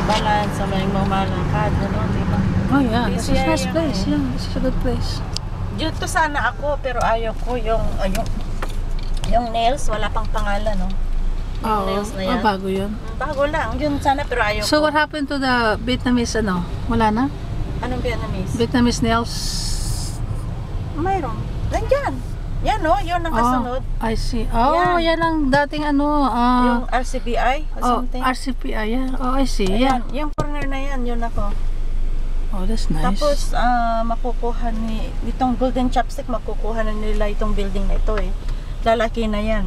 Balance, sa may mamalakad, gano'n, di ba? Oh yeah, this is Busy a nice area place. ngayon. Yeah, this is a good place. Dito sana ako, pero ayaw ko yung nails, wala pang pangalan, no? Yung Oo, nails na yan. bago yun. Bago lang, yun sana, pero ayaw So ko. what happened to the Vietnamese ano? Wala na? Anong Vietnamese? Vietnamese nails? Mayroon. Nandyan. Yan, no? Yun ang kasunod. Oh, I see. Oh, yan ang dating ano, Yung RCBI or something. RCPI, yeah. Oh, I see. Ayan, Yeah. yung corner na yan, yun ako. Oh, that's nice. Tapos, makukuha itong golden chopstick, makukuha na nila itong building na ito eh. Lalaki na yan.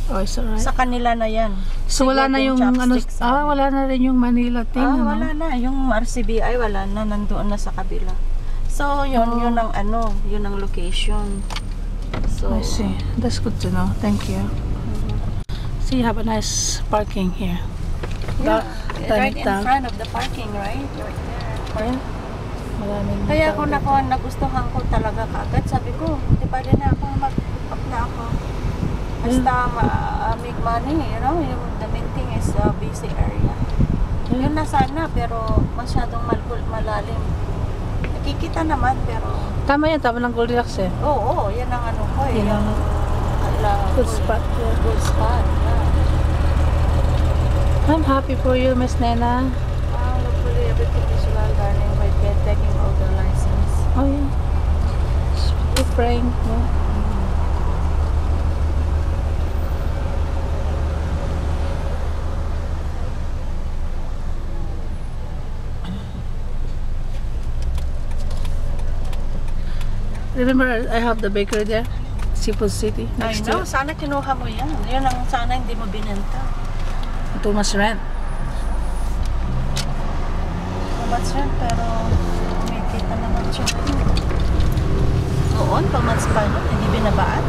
Oh, it's alright. Sa kanila na yan. So wala na Golden yung ano, chopstick sa wala na rin yung Manila thing, ano? wala na. Yung RCBI, wala na. Nandoon na sa kabila. So, yun ang yun ang location. So, I see. That's good to know. Thank you. So you have a nice parking here. yeah, right in Tank. front of the parking, right? Right there. Ayan. Maraming Kaya tao ako dito. nagustuhan ko talaga kaagad. Sabi ko, di ba din ako mag-up na ako. Basta make money, you know, the main thing is busy area. Yun na sana, pero masyadong malalim. Nakikita naman, pero Tama yan, tama ng Goldilocks eh. oo, yan ang ano ko eh. Yan ang good spot. Yeah. Good spot, yeah. I'm happy for you, Miss Nena. Hopefully everything is well, darling, by taking all the license. Oh yeah. Keep praying. Yeah. Remember, I have the bakery there, Seafood City. I Next know, to sana kinuha mo yan. Yun ang sana hindi mo binenta. too much rent. Pamats yan, pero kumikita naman siya. Noon, pamats pa yun, hindi binabaan.